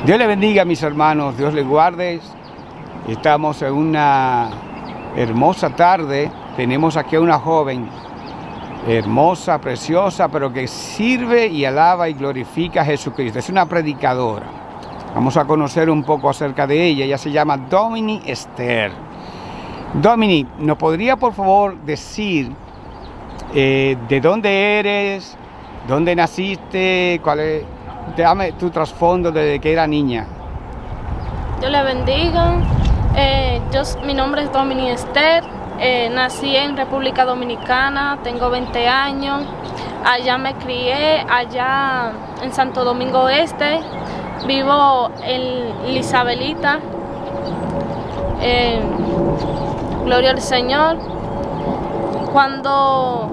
Dios le bendiga, mis hermanos, Dios les guarde. Estamos en una hermosa tarde. Tenemos aquí a una joven hermosa, preciosa, pero que sirve y alaba y glorifica a Jesucristo. Es una predicadora. Vamos a conocer un poco acerca de ella. Ella se llama Dominic Esther. Dominic, ¿nos podría por favor decir de dónde eres, dónde naciste, cuál es, dame tu trasfondo desde que era niña? Dios le bendiga. Mi nombre es Dominic Esther. Nací en República Dominicana, tengo 20 años. Allá me crié, allá en Santo Domingo Este. Vivo en Isabelita. Gloria al Señor. Cuando...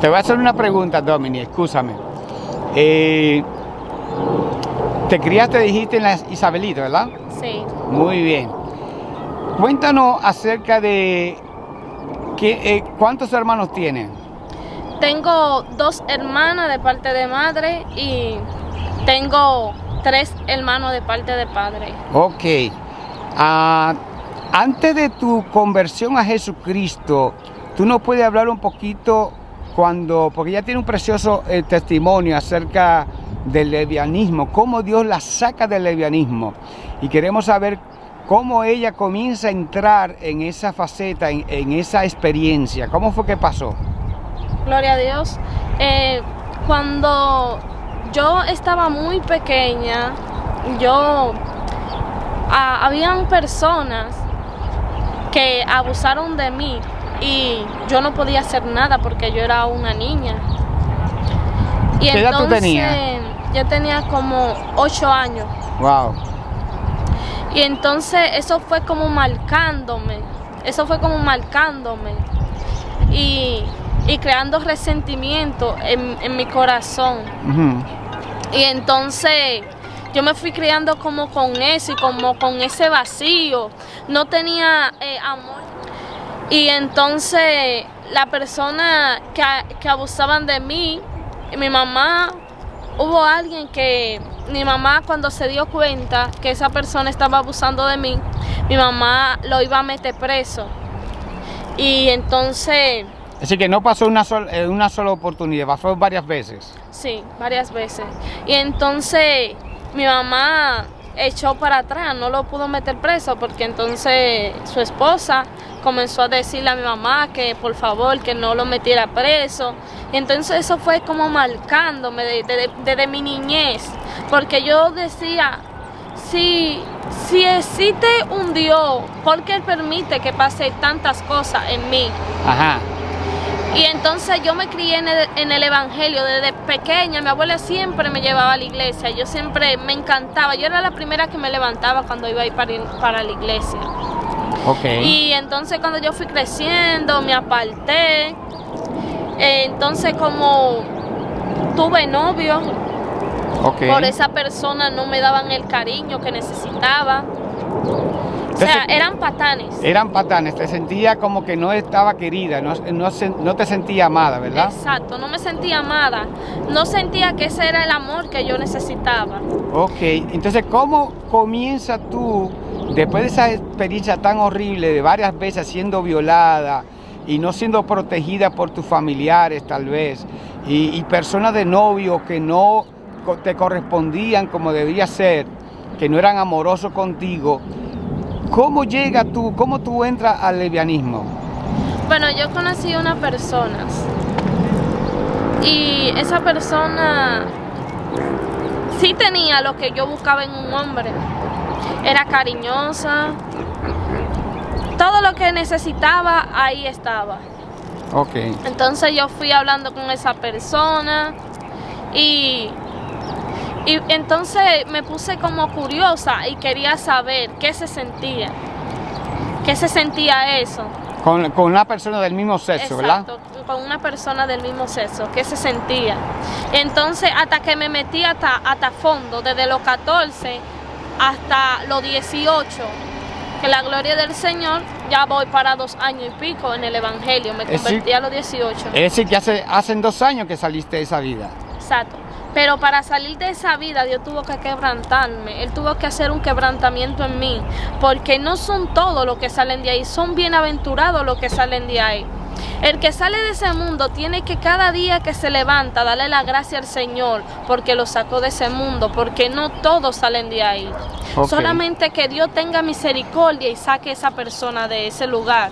Te voy a hacer una pregunta, Dominic, escúchame. Te criaste, dijiste, en la Isabelita, ¿verdad? Sí. Muy bien. Cuéntanos acerca de ¿cuántos hermanos tienes? Tengo 2 hermanas de parte de madre y tengo 3 hermanos de parte de padre. Ok. Antes de tu conversión a Jesucristo, ¿tú nos puedes hablar un poquito porque ella tiene un precioso testimonio acerca del lesbianismo, cómo Dios la saca del lesbianismo? Y queremos saber cómo ella comienza a entrar en esa faceta, en esa experiencia. ¿Cómo fue que pasó? Gloria a Dios. Cuando yo estaba muy pequeña, habían personas que abusaron de mí y yo no podía hacer nada porque yo era una niña. Y ¿Qué edad tú tenías? Yo tenía como 8 años. Wow. Y entonces eso fue como marcándome y creando resentimiento en mi corazón. Uh-huh. Y entonces yo me fui criando como con eso y como con ese vacío. No tenía amor. Y entonces la persona que abusaban de mí, mi mamá, hubo alguien que mi mamá, cuando se dio cuenta que esa persona estaba abusando de mí, mi mamá lo iba a meter preso. Y entonces... Así que no pasó una sola oportunidad, pasó varias veces. Sí, varias veces. Y entonces mi mamá echó para atrás, no lo pudo meter preso porque entonces su esposa comenzó a decirle a mi mamá que por favor que no lo metiera preso. Y entonces eso fue como marcándome desde mi niñez, porque yo decía, si existe un Dios, ¿por qué Él permite que pase tantas cosas en mí? Ajá. Y entonces yo me crié en el Evangelio desde pequeña. Mi abuela siempre me llevaba a la iglesia, yo siempre me encantaba. Yo era la primera que me levantaba cuando iba a ir para la iglesia. Okay. Y entonces cuando yo fui creciendo, me aparté. Entonces como tuve novio, okay, por esa persona no me daban el cariño que necesitaba. O sea, eran patanes. Eran patanes, te sentía como que no estaba querida, no te sentía amada, ¿verdad? Exacto, no me sentía amada, no sentía que ese era el amor que yo necesitaba. Ok, entonces ¿cómo comienza tú, después de esa experiencia tan horrible de varias veces siendo violada y no siendo protegida por tus familiares tal vez, y personas de novio que no te correspondían como debía ser, que no eran amorosos contigo? ¿Cómo tú entras al lesbianismo? Bueno, yo conocí a una persona y esa persona sí tenía lo que yo buscaba en un hombre. Era cariñosa, todo lo que necesitaba ahí estaba. Ok. Entonces yo fui hablando con esa persona y entonces me puse como curiosa y quería saber qué se sentía eso. Con una persona del mismo sexo, ¿verdad? Exacto, con una persona del mismo sexo, qué se sentía. Entonces hasta que me metí hasta fondo, desde los 14 hasta los 18, que la gloria del Señor, ya voy para 2 años y pico en el Evangelio, me convertí a los 18. Es decir, que hacen 2 años que saliste de esa vida. Exacto. Pero para salir de esa vida, Dios tuvo que quebrantarme. Él tuvo que hacer un quebrantamiento en mí. Porque no son todos los que salen de ahí. Son bienaventurados los que salen de ahí. El que sale de ese mundo tiene que cada día que se levanta darle la gracia al Señor porque lo sacó de ese mundo, porque no todos salen de ahí. Okay. Solamente que Dios tenga misericordia y saque a esa persona de ese lugar.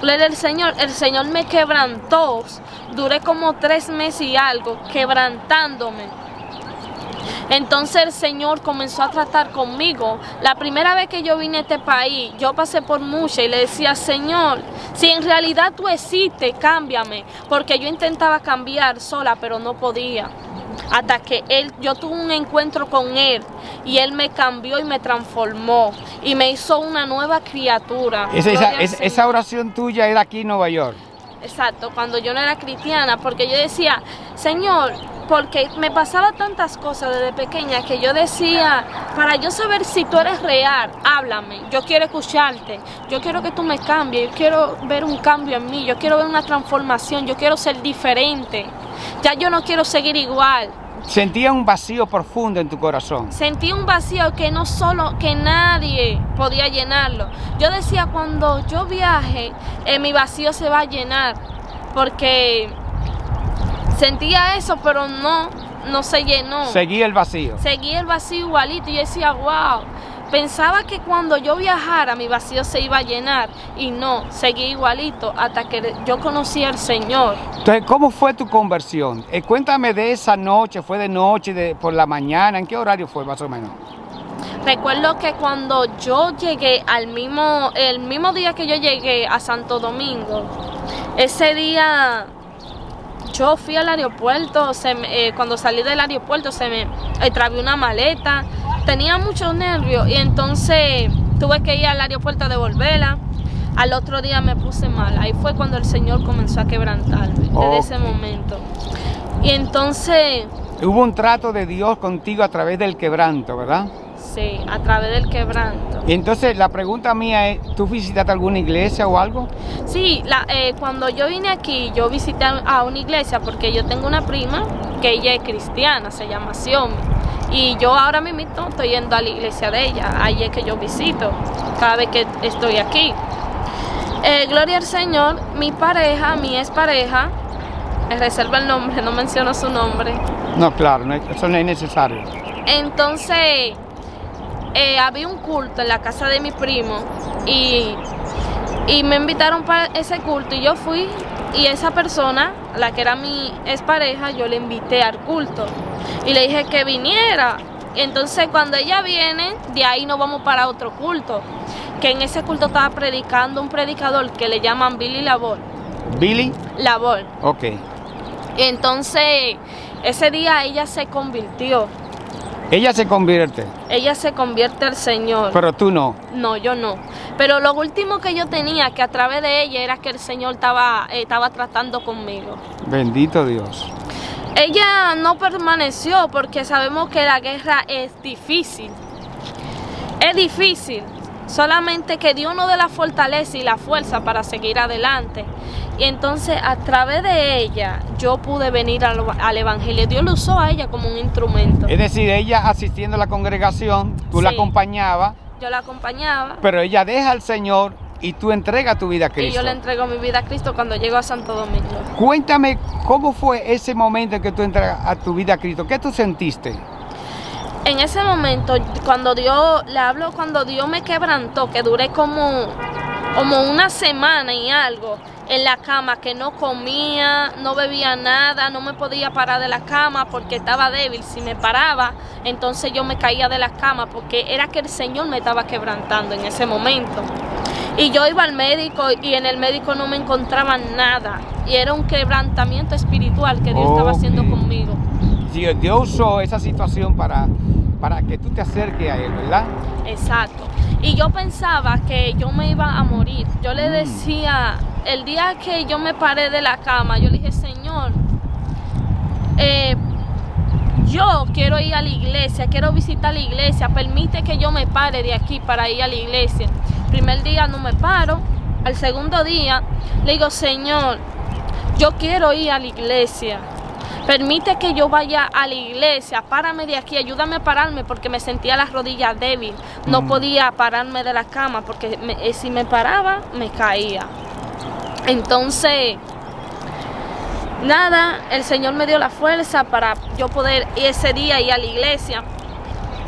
Gloria al Señor. El Señor me quebrantó. Duré como 3 meses y algo quebrantándome. Entonces el Señor comenzó a tratar conmigo. La primera vez que yo vine a este país, yo pasé por mucho y le decía, Señor, si en realidad tú existes, cámbiame. Porque yo intentaba cambiar sola, pero no podía. Hasta que yo tuve un encuentro con Él y Él me cambió y me transformó y me hizo una nueva criatura. Esa oración tuya era aquí en Nueva York. Exacto, cuando yo no era cristiana, porque yo decía, Señor, porque me pasaba tantas cosas desde pequeña que yo decía, para yo saber si tú eres real, háblame, yo quiero escucharte, yo quiero que tú me cambies, yo quiero ver un cambio en mí, yo quiero ver una transformación, yo quiero ser diferente, ya yo no quiero seguir igual. Sentía un vacío profundo en tu corazón. Sentí un vacío que no solo, que nadie podía llenarlo. Yo decía, cuando yo viaje, mi vacío se va a llenar, porque sentía eso, pero no se llenó. Seguía el vacío. Seguía el vacío igualito y yo decía, wow. Pensaba que cuando yo viajara mi vacío se iba a llenar y no, seguí igualito hasta que yo conocí al Señor. Entonces, ¿cómo fue tu conversión? Cuéntame de esa noche, ¿fue de noche, por la mañana? ¿En qué horario fue más o menos? Recuerdo que cuando yo llegué el mismo día que yo llegué a Santo Domingo, ese día yo fui al aeropuerto, cuando salí del aeropuerto se me trabé una maleta. Tenía muchos nervios y entonces tuve que ir al aeropuerto a devolverla. Al otro día me puse mal. Ahí fue cuando el Señor comenzó a quebrantarme, desde ese momento. Y entonces... Hubo un trato de Dios contigo a través del quebranto, ¿verdad? Sí, a través del quebranto. Y entonces la pregunta mía es, ¿tú visitaste alguna iglesia o algo? Sí, cuando yo vine aquí, yo visité a una iglesia porque yo tengo una prima que ella es cristiana, se llama Xiome. Y yo ahora mismo estoy yendo a la iglesia de ella, ahí es que yo visito cada vez que estoy aquí. Gloria al Señor, mi expareja, reserva el nombre, no menciono su nombre. No, claro, eso no es necesario. Entonces, había un culto en la casa de mi primo y me invitaron para ese culto y yo fui y esa persona, la que era mi expareja, yo le invité al culto y le dije que viniera. Entonces cuando ella viene, de ahí nos vamos para otro culto, que en ese culto estaba predicando un predicador que le llaman Billy Labor. ¿Billy? Labor. Ok. Entonces ese día ella se convirtió. Ella se convierte. Ella se convierte al Señor. Pero tú no. No, yo no. Pero lo último que yo tenía, que a través de ella, era que el Señor estaba tratando conmigo. Bendito Dios. Ella no permaneció porque sabemos que la guerra es difícil. Es difícil. Solamente que Dios nos dé la fortaleza y la fuerza para seguir adelante. Y entonces a través de ella yo pude venir al Evangelio. Dios lo usó a ella como un instrumento. Es decir, ella asistiendo a la congregación, tú sí, la acompañabas. Yo la acompañaba. Pero ella deja al Señor y tú entregas tu vida a Cristo. Y yo le entrego mi vida a Cristo cuando llego a Santo Domingo. Cuéntame, ¿cómo fue ese momento en que tú entregas a tu vida a Cristo? ¿Qué tú sentiste? En ese momento, cuando Dios me quebrantó, que duré como una semana y algo en la cama, que no comía, no bebía nada, no me podía parar de la cama porque estaba débil. Si me paraba, entonces yo me caía de la cama porque era que el Señor me estaba quebrantando en ese momento. Y yo iba al médico y en el médico no me encontraban nada. Y era un quebrantamiento espiritual que Dios estaba haciendo conmigo. Dios usó esa situación para que tú te acerques a Él, ¿verdad? Exacto. Y yo pensaba que yo me iba a morir. Yo le decía, el día que yo me paré de la cama, yo le dije, Señor, yo quiero ir a la iglesia, quiero visitar la iglesia, permite que yo me pare de aquí para ir a la iglesia. El primer día no me paro, al segundo día le digo, Señor, yo quiero ir a la iglesia. Permite que yo vaya a la iglesia, párame de aquí, ayúdame a pararme porque me sentía las rodillas débil. No podía pararme de la cama porque si me paraba, me caía. Entonces, nada, el Señor me dio la fuerza para yo poder ese día ir a la iglesia.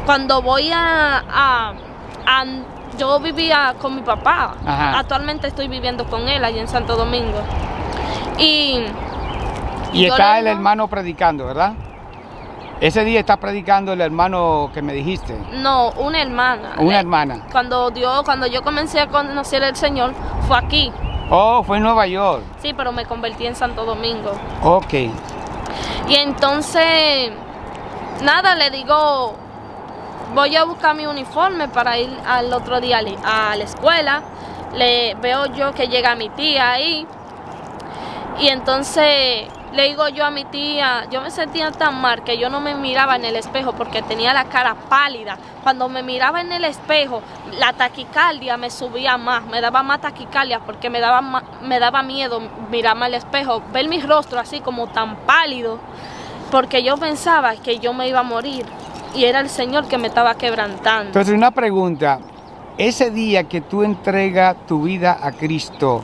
Cuando voy yo vivía con mi papá. Ajá. Actualmente estoy viviendo con él allá en Santo Domingo. Y está el hermano predicando, ¿verdad? Ese día está predicando el hermano que me dijiste. No, una hermana. Una hermana. Cuando yo comencé a conocer al Señor, fue aquí. Oh, fue en Nueva York. Sí, pero me convertí en Santo Domingo. Ok. Y entonces, nada, le digo, voy a buscar mi uniforme para ir al otro día a la escuela. Le veo yo que llega mi tía ahí. Y entonces le digo yo a mi tía, yo me sentía tan mal que yo no me miraba en el espejo porque tenía la cara pálida. Cuando me miraba en el espejo, la taquicardia me subía más, me daba más taquicardia porque me daba miedo mirarme al espejo, ver mi rostro así como tan pálido, porque yo pensaba que yo me iba a morir y era el Señor que me estaba quebrantando. Entonces, una pregunta, ese día que tú entregas tu vida a Cristo,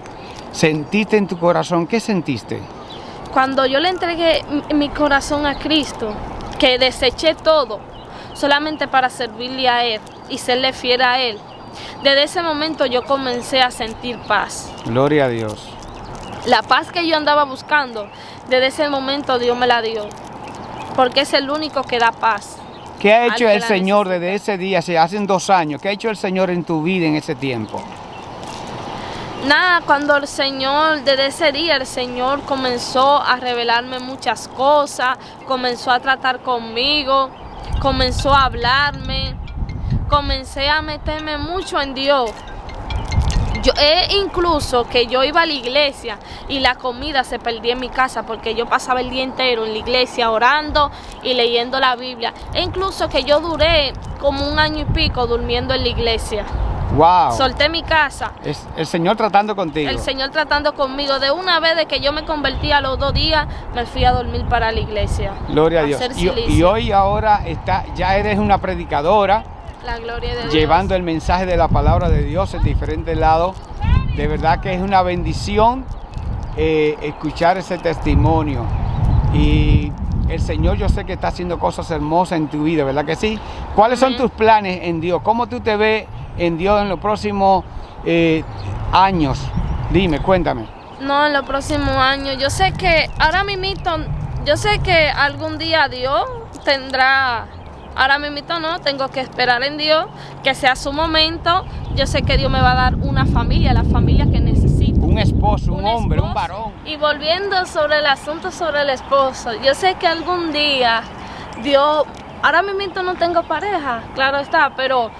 ¿sentiste en tu corazón? ¿Qué sentiste? Cuando yo le entregué mi corazón a Cristo, que deseché todo solamente para servirle a Él y serle fiel a Él, desde ese momento yo comencé a sentir paz. Gloria a Dios. La paz que yo andaba buscando, desde ese momento Dios me la dio, porque es el único que da paz. ¿Qué ha hecho el Señor desde ese día, hace 2 años? ¿Qué ha hecho el Señor en tu vida en ese tiempo? Nada, cuando desde ese día el Señor comenzó a revelarme muchas cosas, comenzó a tratar conmigo, comenzó a hablarme, comencé a meterme mucho en Dios. Incluso que yo iba a la iglesia y la comida se perdía en mi casa porque yo pasaba el día entero en la iglesia orando y leyendo la Biblia. E incluso que yo duré como 1 año y pico durmiendo en la iglesia. Wow. Solté mi casa. Es el Señor tratando contigo. El Señor tratando conmigo. De una vez de que yo me convertí a los 2 días, me fui a dormir para la iglesia. Gloria a Dios. Y hoy ahora ya eres una predicadora. La gloria de Dios. Llevando el mensaje de la palabra de Dios en diferentes lados. De verdad que es una bendición escuchar ese testimonio. Y el Señor, yo sé que está haciendo cosas hermosas en tu vida, ¿verdad que sí? ¿Cuáles son tus planes en Dios? ¿Cómo tú te ves en Dios en los próximos años? Dime, cuéntame. No, en los próximos años. Yo sé que ahora mismo, yo sé que algún día Dios tendrá. Ahora mismo no, tengo que esperar en Dios, que sea su momento. Yo sé que Dios me va a dar una familia, la familia que necesito. Un esposo, un hombre, un varón. Y volviendo sobre el asunto sobre el esposo, yo sé que algún día ahora mismo no tengo pareja, claro está, pero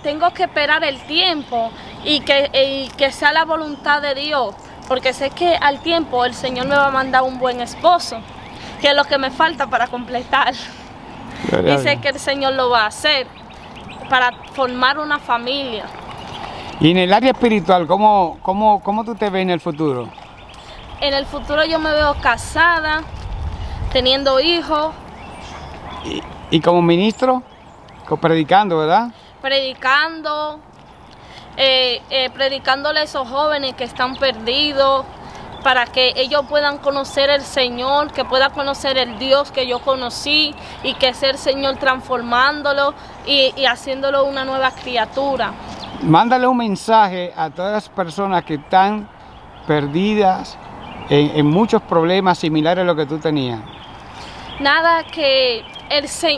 tengo que esperar el tiempo y que sea la voluntad de Dios, porque sé que al tiempo el Señor me va a mandar un buen esposo, que es lo que me falta para completar. Y sé que el Señor lo va a hacer para formar una familia. Y en el área espiritual, ¿cómo tú te ves en el futuro? En el futuro yo me veo casada, teniendo hijos. ¿Y como ministro? Predicando, ¿verdad? Predicando, predicándole a esos jóvenes que están perdidos, para que ellos puedan conocer el Señor, que puedan conocer el Dios que yo conocí y que sea el Señor transformándolo y haciéndolo una nueva criatura. Mándale un mensaje a todas las personas que están perdidas en muchos problemas similares a lo que tú tenías. Nada, que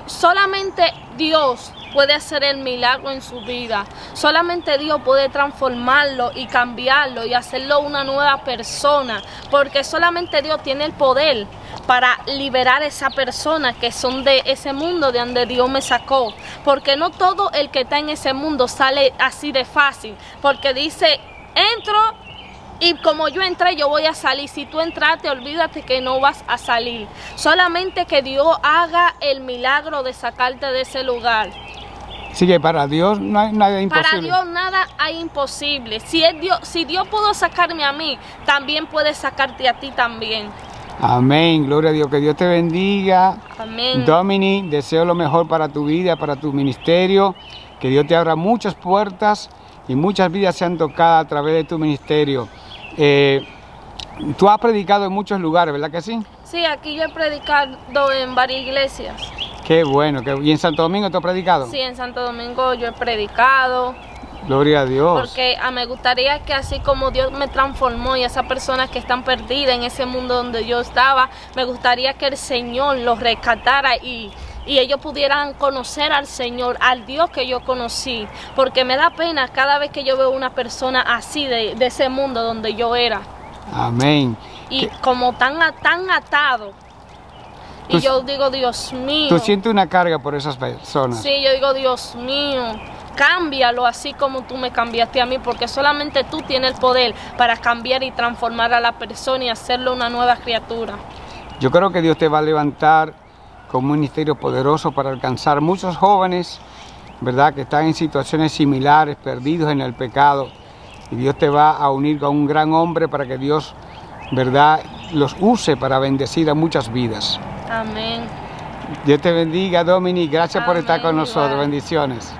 solamente Dios puede hacer el milagro en su vida. Solamente Dios puede transformarlo y cambiarlo y hacerlo una nueva persona, porque solamente Dios tiene el poder para liberar a esa persona que son de ese mundo de donde Dios me sacó, porque no todo el que está en ese mundo sale así de fácil, porque dice, entro y como yo entré, yo voy a salir. Si tú entraste, olvídate que no vas a salir. Solamente que Dios haga el milagro de sacarte de ese lugar. Sí, que para Dios no hay nada imposible. Para Dios nada hay imposible. Si Dios pudo sacarme a mí, también puede sacarte a ti también. Amén, gloria a Dios, que Dios te bendiga. Amén. Dominic, deseo lo mejor para tu vida, para tu ministerio, que Dios te abra muchas puertas y muchas vidas sean tocadas a través de tu ministerio. Tú has predicado en muchos lugares, ¿verdad que sí? Sí, aquí yo he predicado en varias iglesias. Qué bueno. ¿Y en Santo Domingo tú has predicado? Sí, en Santo Domingo yo he predicado. Gloria a Dios. Porque me gustaría que así como Dios me transformó y esas personas que están perdidas en ese mundo donde yo estaba, me gustaría que el Señor los rescatara y ellos pudieran conocer al Señor, al Dios que yo conocí. Porque me da pena cada vez que yo veo una persona así de ese mundo donde yo era. Amén. Y como tan atado. Y yo digo, Dios mío. ¿Tú sientes una carga por esas personas? Sí, yo digo, Dios mío, cámbialo así como tú me cambiaste a mí, porque solamente tú tienes el poder para cambiar y transformar a la persona y hacerlo una nueva criatura. Yo creo que Dios te va a levantar con un ministerio poderoso para alcanzar muchos jóvenes, ¿verdad?, que están en situaciones similares, perdidos en el pecado. Y Dios te va a unir con un gran hombre para que Dios, ¿verdad?, los use para bendecir a muchas vidas. Amén. Dios te bendiga, Dominic. Gracias por estar con nosotros. Igual. Bendiciones.